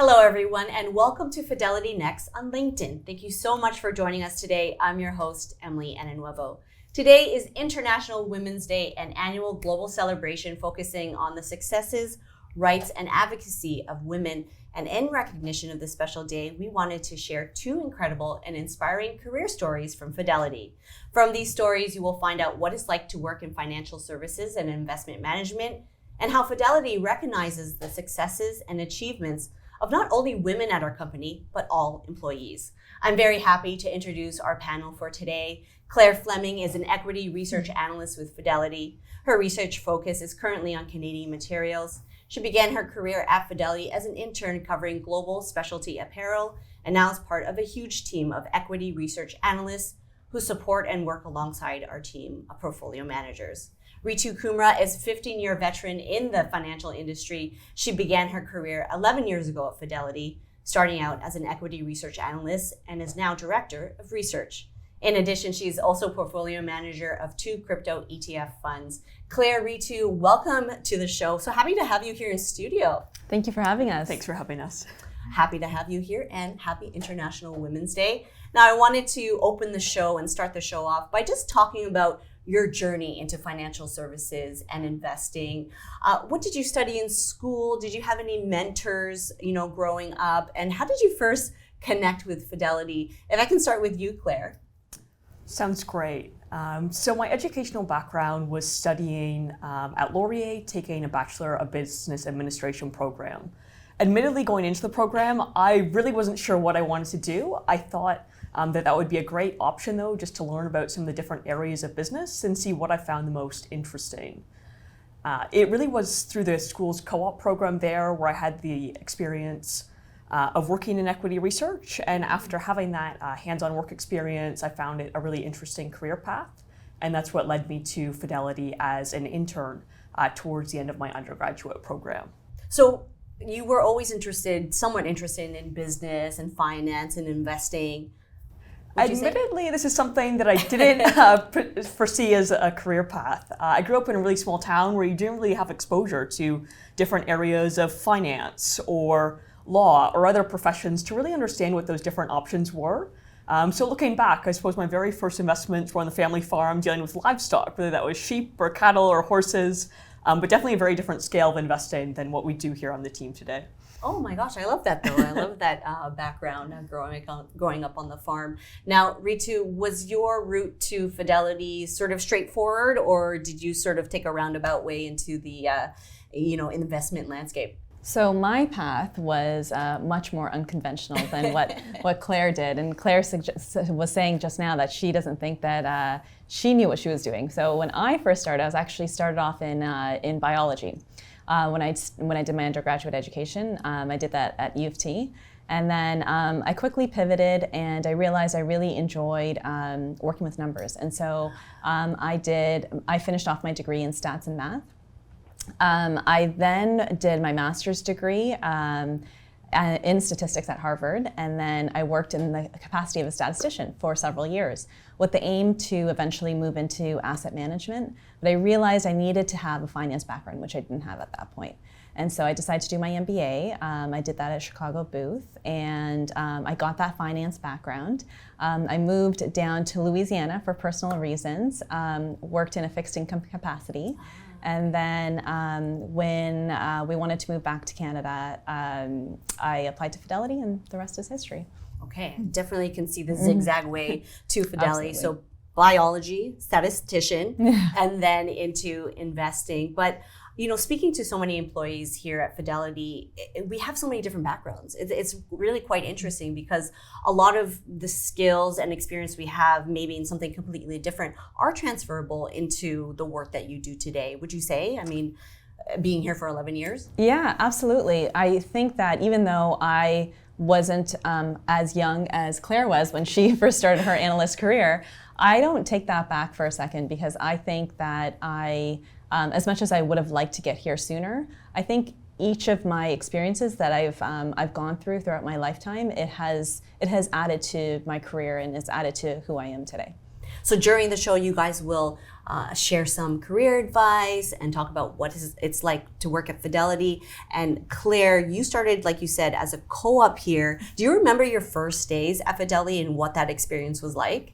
Hello, everyone, and welcome to Fidelity Next on LinkedIn. Thank you so much for joining us today. I'm your host, Emily Ananuevo. Today is International Women's Day, an annual global celebration focusing on the successes, rights, and advocacy of women. And in recognition of this special day, we wanted to share two incredible and inspiring career stories from Fidelity. From these stories, you will find out what it's like to work in financial services and investment management, and how Fidelity recognizes the successes and achievements of not only women at our company, but all employees. I'm very happy to introduce our panel for today. Claire Fleming is an Equity Research Analyst with Fidelity. Her research focus is currently on Canadian materials. She began her career at Fidelity as an intern covering global specialty apparel, and now is part of a huge team of Equity Research Analysts who support and work alongside our team of portfolio managers. Reetu Kumra is a 15-year veteran in the financial industry. She began her career 11 years ago at Fidelity, starting out as an equity research analyst and is now director of research. In addition, she's also portfolio manager of 2 crypto ETF funds. Claire, Reetu, welcome to the show. So happy to have you here in studio. Thank you for having us. Thanks for having us. Happy to have you here and happy International Women's Day. Now, I wanted to open the show and start the show off by just talking about your journey into financial services and investing. What did you study in school? Did you have any mentors, growing up? And how did you first connect with Fidelity? If I can start with you, Claire. Sounds great. So my educational background was studying at Laurier, taking a Bachelor of Business Administration program. Admittedly, going into the program, I really wasn't sure what I wanted to do. I thought that would be a great option, though, just to learn about some of the different areas of business and see what I found the most interesting. It really was through the school's co-op program there where I had the experience of working in equity research. And after having that hands-on work experience, I found it a really interesting career path. And that's what led me to Fidelity as an intern towards the end of my undergraduate program. So you were always somewhat interested in business and finance and investing. Admittedly, this is something that I didn't foresee as a career path. I grew up in a really small town where you didn't really have exposure to different areas of finance or law or other professions to really understand what those different options were. So looking back, I suppose my very first investments were on the family farm dealing with livestock, whether that was sheep or cattle or horses, but definitely a very different scale of investing than what we do here on the team today. Oh my gosh, I love that though. I love that background growing up on the farm. Now, Reetu, was your route to Fidelity sort of straightforward, or did you sort of take a roundabout way into the investment landscape? So my path was much more unconventional than what Claire did. And Claire was saying just now that she doesn't think that she knew what she was doing. So when I first started, I was actually started off in biology. When I did my undergraduate education, I did that at U of T. And then I quickly pivoted and I realized I really enjoyed working with numbers. And so I finished off my degree in stats and math. I then did my master's degree in statistics at Harvard, and then I worked in the capacity of a statistician for several years with the aim to eventually move into asset management. But I realized I needed to have a finance background, which I didn't have at that point. And so I decided to do my MBA. I did that at Chicago Booth, and I got that finance background. I moved down to Louisiana for personal reasons, worked in a fixed income capacity. And then when we wanted to move back to Canada, I applied to Fidelity, and the rest is history. Okay, definitely can see the zigzag way to Fidelity. Absolutely. So biology, statistician, and then into investing. But speaking to so many employees here at Fidelity, we have so many different backgrounds. It's really quite interesting because a lot of the skills and experience we have, maybe in something completely different, are transferable into the work that you do today. Would you say? I mean, being here for 11 years? Yeah, absolutely. I think that even though I wasn't as young as Claire was when she first started her analyst career, I don't take that back for a second, because I think that as much as I would have liked to get here sooner, I think each of my experiences that I've gone throughout my lifetime, it has added to my career and it's added to who I am today. So during the show, you guys will share some career advice and talk about what it's like to work at Fidelity. And Claire, you started, like you said, as a co-op here. Do you remember your first days at Fidelity and what that experience was like?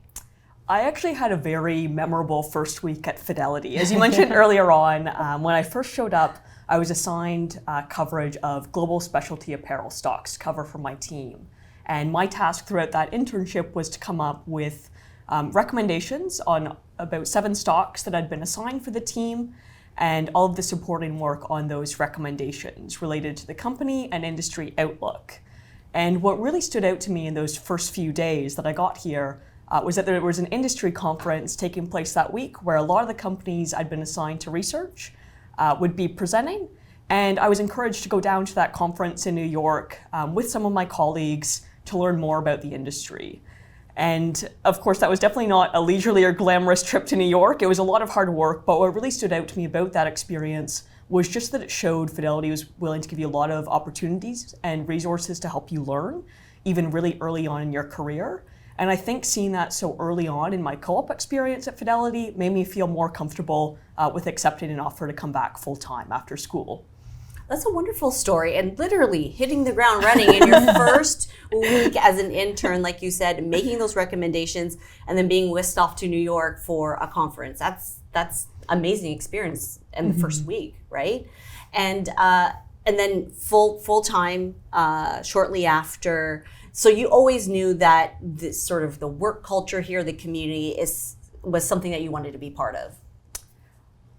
I actually had a very memorable first week at Fidelity. As you mentioned earlier on, when I first showed up, I was assigned coverage of global specialty apparel stocks to cover for my team. And my task throughout that internship was to come up with recommendations on about 7 stocks that I'd been assigned for the team, and all of the supporting work on those recommendations related to the company and industry outlook. And what really stood out to me in those first few days that I got here was that there was an industry conference taking place that week where a lot of the companies I'd been assigned to research would be presenting. And I was encouraged to go down to that conference in New York with some of my colleagues to learn more about the industry. And of course, that was definitely not a leisurely or glamorous trip to New York. It was a lot of hard work, but what really stood out to me about that experience was just that it showed Fidelity was willing to give you a lot of opportunities and resources to help you learn, even really early on in your career. And I think seeing that so early on in my co-op experience at Fidelity made me feel more comfortable with accepting an offer to come back full-time after school. That's a wonderful story, and literally hitting the ground running in your first week as an intern, like you said, making those recommendations, and then being whisked off to New York for a conference. That's amazing experience in the first week, right? And then full time shortly after. So you always knew that this sort of the work culture here, the community was something that you wanted to be part of.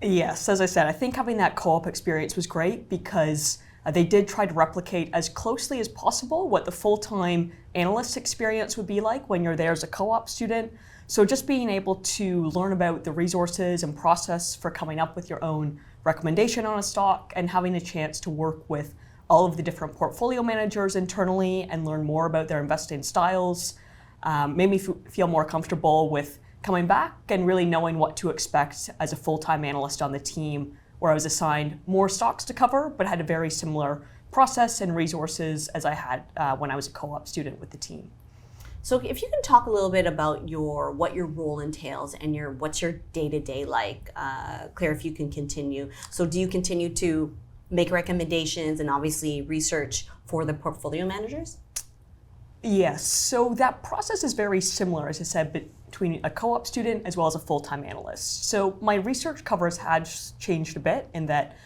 Yes, as I said, I think having that co-op experience was great because they did try to replicate as closely as possible what the full-time analyst experience would be like when you're there as a co-op student. So just being able to learn about the resources and process for coming up with your own recommendation on a stock and having a chance to work with all of the different portfolio managers internally and learn more about their investing styles made me feel more comfortable with coming back and really knowing what to expect as a full-time analyst on the team, where I was assigned more stocks to cover, but had a very similar process and resources as I had when I was a co-op student with the team. So if you can talk a little bit about what your role entails and what's your day-to-day like, Claire, if you can continue. So do you continue to make recommendations and obviously research for the portfolio managers? Yes, so that process is very similar, as I said, between a co-op student as well as a full-time analyst. So my research covers had changed a bit in that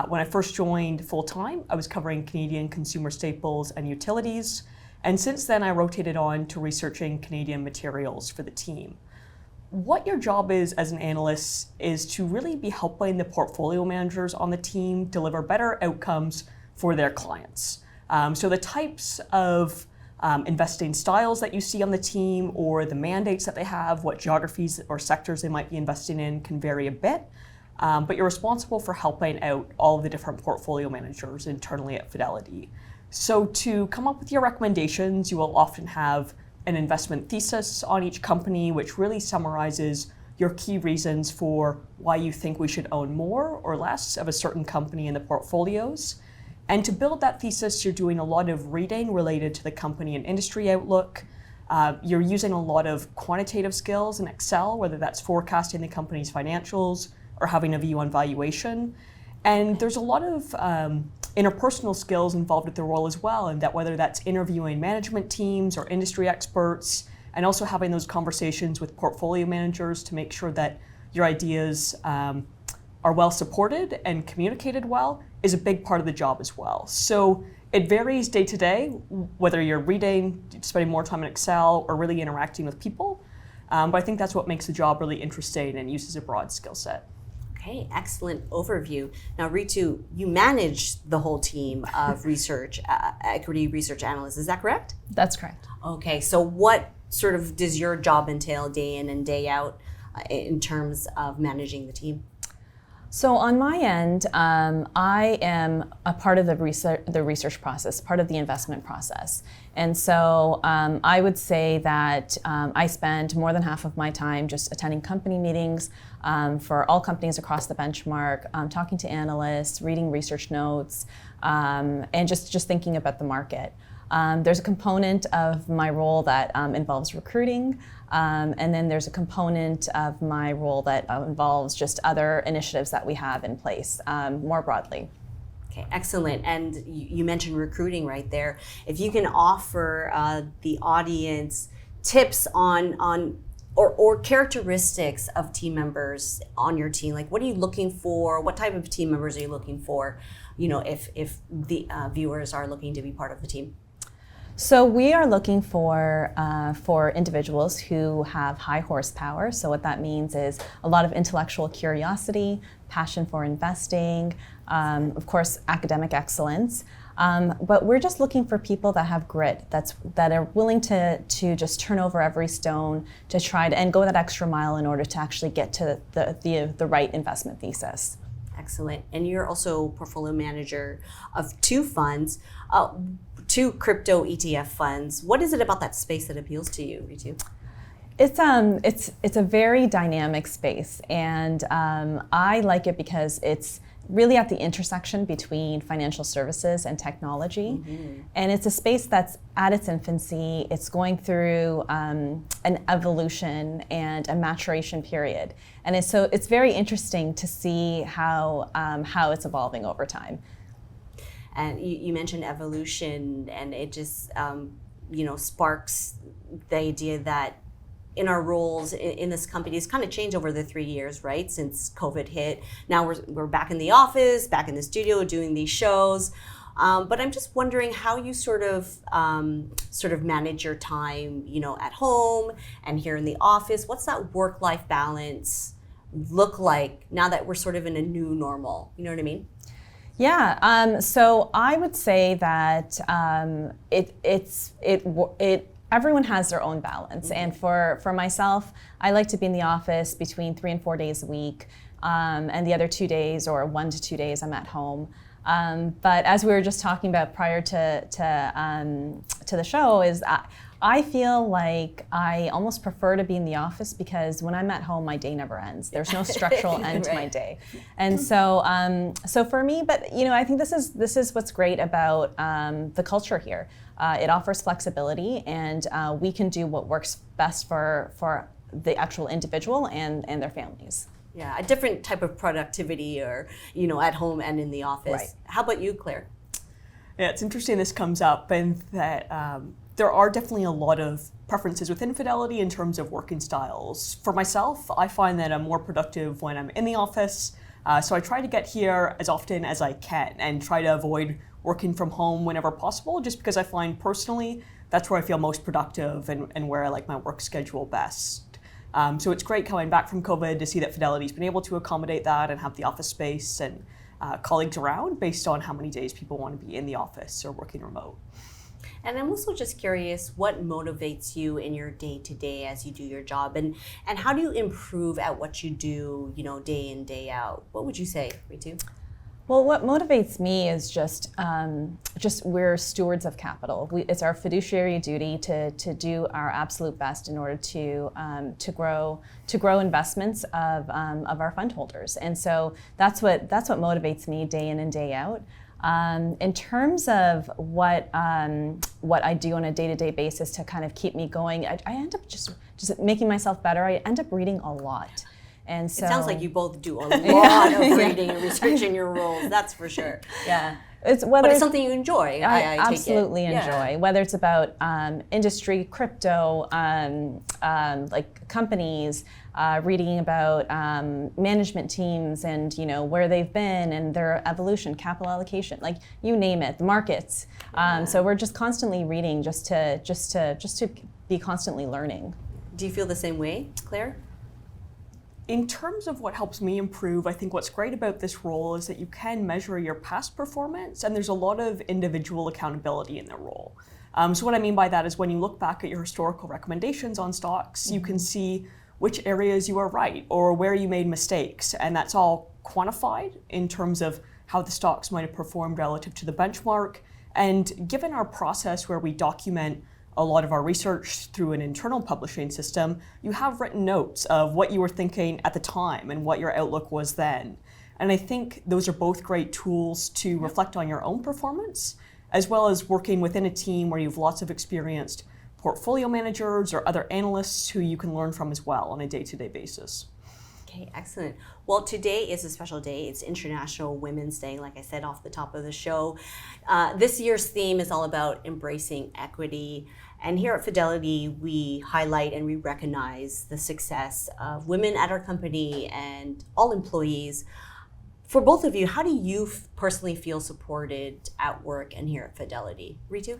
when I first joined full-time, I was covering Canadian consumer staples and utilities. And since then, I rotated on to researching Canadian materials for the team. What your job is as an analyst is to really be helping the portfolio managers on the team deliver better outcomes for their clients. So the types of investing styles that you see on the team or the mandates that they have, what geographies or sectors they might be investing in can vary a bit, but you're responsible for helping out all of the different portfolio managers internally at Fidelity. So to come up with your recommendations, you will often have an investment thesis on each company, which really summarizes your key reasons for why you think we should own more or less of a certain company in the portfolios. And to build that thesis, you're doing a lot of reading related to the company and industry outlook. You're using a lot of quantitative skills in Excel, whether that's forecasting the company's financials or having a view on valuation. And there's a lot of interpersonal skills involved with the role as well, and that whether that's interviewing management teams or industry experts, and also having those conversations with portfolio managers to make sure that your ideas are well supported and communicated well is a big part of the job as well. So it varies day to day, whether you're reading, spending more time in Excel, or really interacting with people. But I think that's what makes the job really interesting and uses a broad skill set. Okay, excellent overview. Now, Reetu, you manage the whole team of research, Equity Research Analyst. Is that correct? That's correct. Okay, so what sort of does your job entail day in and day out in terms of managing the team? So on my end, I am a part of the research process, part of the investment process. And so I would say that I spend more than half of my time just attending company meetings for all companies across the benchmark, talking to analysts, reading research notes, and just thinking about the market. There's a component of my role that involves recruiting, and then there's a component of my role that involves just other initiatives that we have in place more broadly. Okay, excellent. And you mentioned recruiting right there. If you can offer the audience tips on or characteristics of team members on your team, like what are you looking for? What type of team members are you looking for? If the viewers are looking to be part of the team. So we are looking for individuals who have high horsepower. So what that means is a lot of intellectual curiosity, passion for investing, of course, academic excellence. But we're just looking for people that have grit, that are willing to just turn over every stone to try to and go that extra mile in order to actually get to the right investment thesis. Excellent. And you're also portfolio manager of two funds, two crypto ETF funds. What is it about that space that appeals to you, Reetu? It's a very dynamic space, and I like it because it's really at the intersection between financial services and technology. Mm-hmm. And it's a space that's at its infancy. It's going through an evolution and a maturation period. And it's very interesting to see how it's evolving over time. And you mentioned evolution, and it just sparks the idea that in our roles in this company, it's kind of changed over the 3 years, right? Since COVID hit. Now we're back in the office, back in the studio, doing these shows. But I'm just wondering how you sort of manage your time, at home and here in the office. What's that work-life balance look like now that we're sort of in a new normal? You know what I mean? Yeah. So I would say that everyone has their own balance. Mm-hmm. And for myself, I like to be in the office between 3 and 4 days a week. And the other 2 days or 1 to 2 days I'm at home. But as we were just talking about prior to the show, is I feel like I almost prefer to be in the office because when I'm at home, my day never ends. There's no structural end to my day. And so for me, but I think this is what's great about the culture here. It offers flexibility, and we can do what works best for the actual individual and their families. Yeah, a different type of productivity, or at home and in the office. Right. How about you, Claire? Yeah, it's interesting this comes up, and that there are definitely a lot of preferences within Fidelity in terms of working styles. For myself, I find that I'm more productive when I'm in the office, so I try to get here as often as I can and try to avoid working from home whenever possible, just because I find personally that's where I feel most productive and where I like my work schedule best. So it's great coming back from COVID to see that Fidelity's been able to accommodate that and have the office space and colleagues around based on how many days people want to be in the office or working remote. And I'm also just curious, what motivates you in your day-to-day as you do your job, and how do you improve at what you do, day in, day out? What would you say, Reetu? Well, what motivates me is just we're stewards of capital. It's our fiduciary duty to do our absolute best in order to grow investments of our fund holders, and so that's what motivates me day in and day out. In terms of what I do on a day-to-day basis to kind of keep me going, I end up just making myself better. I end up reading a lot. And so, it sounds like you both do a lot of reading and researching your roles, that's for sure. Yeah. But it's something you enjoy. I absolutely take it. Enjoy. Yeah. Whether it's about industry, crypto, like companies, reading about management teams and where they've been and their evolution, capital allocation, like you name it, the markets. So we're just constantly reading, just to be constantly learning. Do you feel the same way, Claire? In terms of what helps me improve, I think what's great about this role is that you can measure your past performance, and there's a lot of individual accountability in the role. So what I mean by that is when you look back at your historical recommendations on stocks, you can see which areas you are right or where you made mistakes, and that's all quantified in terms of how the stocks might have performed relative to the benchmark. And given our process where we document a lot of our research through an internal publishing system, you have written notes of what you were thinking at the time and what your outlook was then. And I think those are both great tools to reflect on your own performance, as well as working within a team where you have lots of experienced portfolio managers or other analysts who you can learn from as well on a day-to-day basis. Okay, excellent. Well, today is a special day. It's International Women's Day, like I said off the top of the show. This year's theme is all about embracing equity. And here at Fidelity, we highlight and we recognize the success of women at our company and all employees. For both of you, how do you personally feel supported at work and here at Fidelity? Reetu?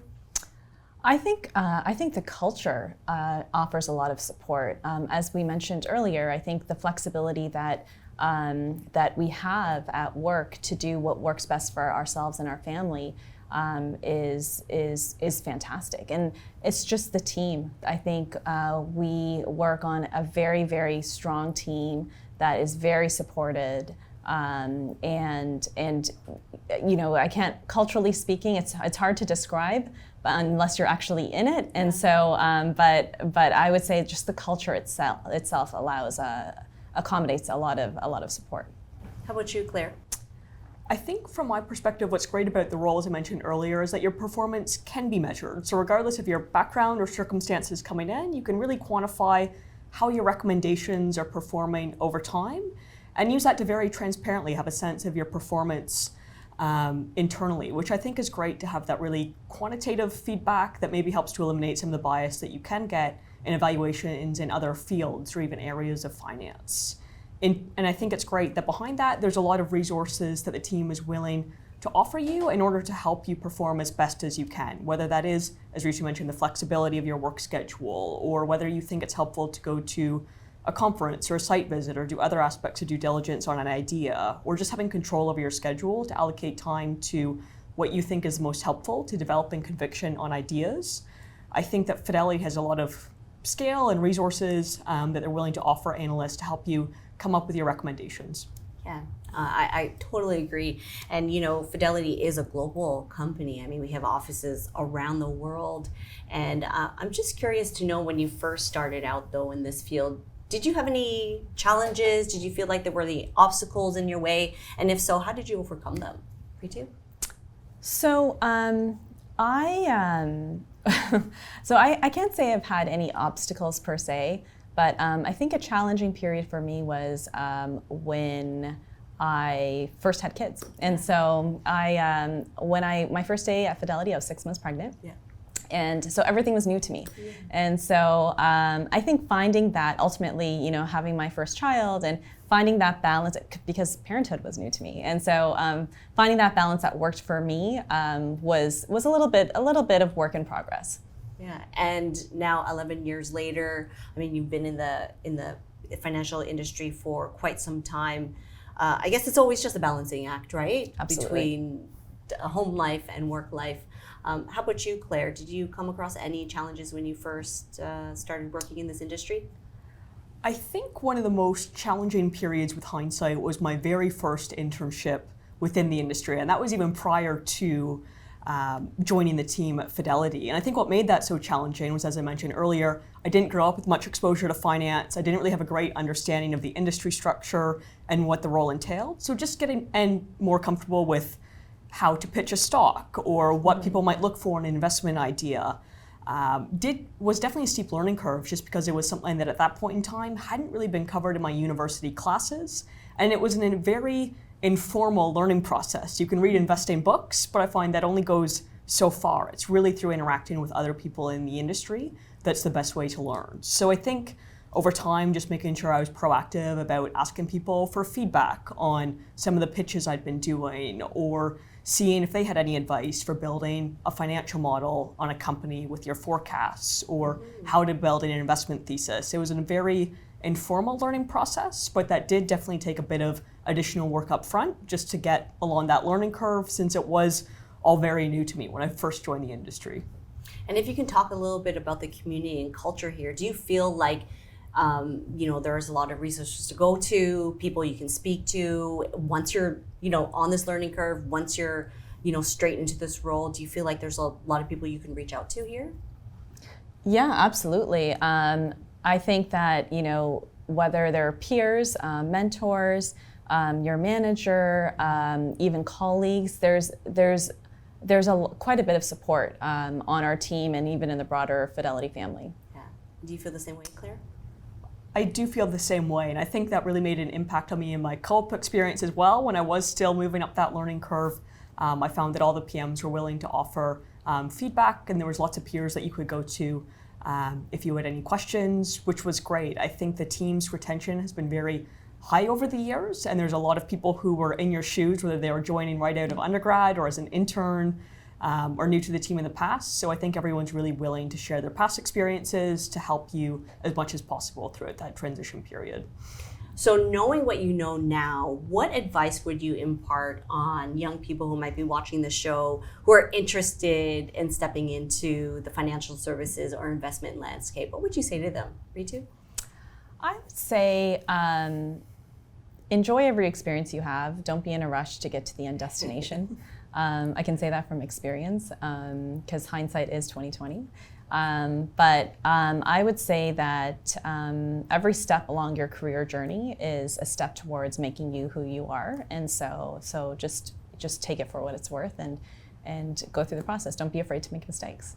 I think the culture offers a lot of support. As we mentioned earlier, I think the flexibility that we have at work to do what works best for ourselves and our family is fantastic. And it's just the team. I think we work on a very, very strong team that is very supported. And you know, I can't, culturally speaking, it's hard to describe unless you're actually in it. And so, but I would say just the culture itself accommodates a lot of support. How about you, Claire? I think from my perspective, what's great about the role, as I mentioned earlier, is that your performance can be measured. So regardless of your background or circumstances coming in, you can really quantify how your recommendations are performing over time and use that to very transparently have a sense of your performance internally, which I think is great to have that really quantitative feedback that maybe helps to eliminate some of the bias that you can get in evaluations in other fields or even areas of finance. And I think it's great that behind that, there's a lot of resources that the team is willing to offer you in order to help you perform as best as you can, whether that is, as Reetu mentioned, the flexibility of your work schedule, or whether you think it's helpful to go to a conference or a site visit or do other aspects of due diligence on an idea, or just having control over your schedule to allocate time to what you think is most helpful to developing conviction on ideas. I think that Fidelity has a lot of scale and resources that they're willing to offer analysts to help you come up with your recommendations. Yeah, I totally agree. And you know, Fidelity is a global company. I mean, we have offices around the world. And I'm just curious to know, when you first started out though in this field, did you have any challenges? Did you feel like there were any obstacles in your way? And if so, how did you overcome them? Reetu? So I can't say I've had any obstacles per se, but I think a challenging period for me was when I first had kids. And so my first day at Fidelity, I was 6 months pregnant. Yeah. And so everything was new to me. Yeah. And so I think finding that ultimately, you know, having my first child and finding that balance, because parenthood was new to me. And so finding that balance that worked for me was a little bit of work in progress. Yeah, and now 11 years later, I mean, you've been in the financial industry for quite some time. I guess it's always just a balancing act, right? Absolutely. Between home life and work life. How about you, Claire? Did you come across any challenges when you first started working in this industry? I think one of the most challenging periods with hindsight was my very first internship within the industry, and that was even prior to joining the team at Fidelity. And I think what made that so challenging was, as I mentioned earlier, I didn't grow up with much exposure to finance. I didn't really have a great understanding of the industry structure and what the role entailed. So just getting more comfortable with how to pitch a stock or what people might look for in an investment idea was definitely a steep learning curve, just because it was something that at that point in time hadn't really been covered in my university classes. And it was in a very informal learning process. You can read investing books, but I find that only goes so far. It's really through interacting with other people in the industry that's the best way to learn. So I think over time, just making sure I was proactive about asking people for feedback on some of the pitches I'd been doing, or seeing if they had any advice for building a financial model on a company with your forecasts, or how to build an investment thesis. It was a very informal learning process, but that did definitely take a bit of additional work up front just to get along that learning curve, since it was all very new to me when I first joined the industry. And if you can talk a little bit about the community and culture here, do you feel like there's a lot of resources to go to, people you can speak to once you're, on this learning curve, once you're, straight into this role? Do you feel like there's a lot of people you can reach out to here? Yeah, absolutely. I think that, whether they're peers, mentors, your manager, even colleagues, there's there's quite a bit of support on our team and even in the broader Fidelity family. Yeah. Do you feel the same way, Claire? I do feel the same way, and I think that really made an impact on me in my co-op experience as well. When I was still moving up that learning curve, I found that all the PMs were willing to offer feedback, and there was lots of peers that you could go to if you had any questions, which was great. I think the team's retention has been very high over the years, and there's a lot of people who were in your shoes, whether they were joining right out of undergrad or as an intern or new to the team in the past. So I think everyone's really willing to share their past experiences to help you as much as possible throughout that transition period. So knowing what you know now, what advice would you impart on young people who might be watching the show who are interested in stepping into the financial services or investment landscape? What would you say to them, Reetu? I would say enjoy every experience you have. Don't be in a rush to get to the end destination. I can say that from experience because hindsight is 20/20. But I would say that every step along your career journey is a step towards making you who you are, and so just take it for what it's worth and go through the process. Don't be afraid to make mistakes.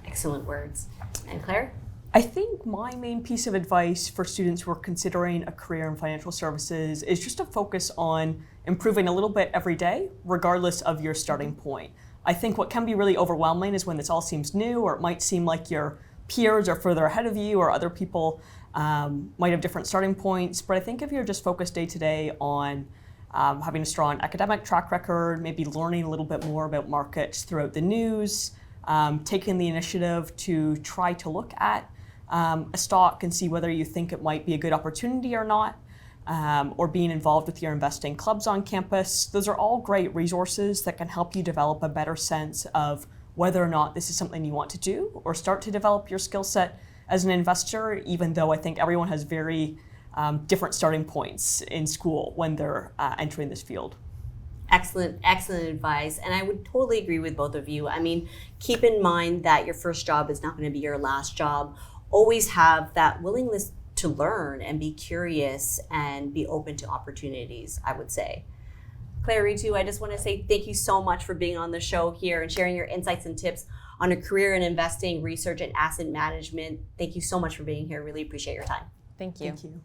Excellent words. And Claire? I think my main piece of advice for students who are considering a career in financial services is just to focus on improving a little bit every day, regardless of your starting point. I think what can be really overwhelming is when this all seems new, or it might seem like your peers are further ahead of you, or other people might have different starting points. But I think if you're just focused day to day on having a strong academic track record, maybe learning a little bit more about markets throughout the news, taking the initiative to try to look at a stock and see whether you think it might be a good opportunity or not, or being involved with your investing clubs on campus. Those are all great resources that can help you develop a better sense of whether or not this is something you want to do or start to develop your skill set as an investor, even though I think everyone has very different starting points in school when they're entering this field. Excellent advice. And I would totally agree with both of you. I mean, keep in mind that your first job is not going to be your last job. Always have that willingness to learn and be curious and be open to opportunities, I would say. Claire, Reetu, I just want to say thank you so much for being on the show here and sharing your insights and tips on a career in investing, research, and asset management. Thank you so much for being here. Really appreciate your time. Thank you. Thank you.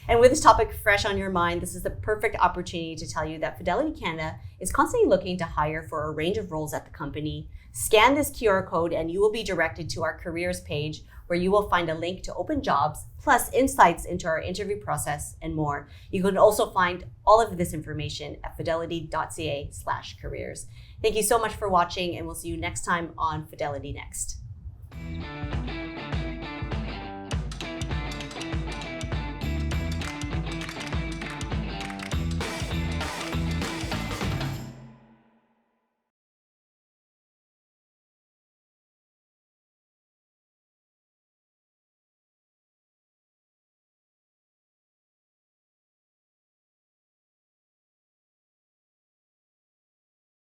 And with this topic fresh on your mind, this is the perfect opportunity to tell you that Fidelity Canada is constantly looking to hire for a range of roles at the company. Scan this QR code and you will be directed to our careers page where you will find a link to open jobs, plus insights into our interview process and more. You can also find all of this information at fidelity.ca/careers. Thank you so much for watching, and we'll see you next time on Fidelity Next.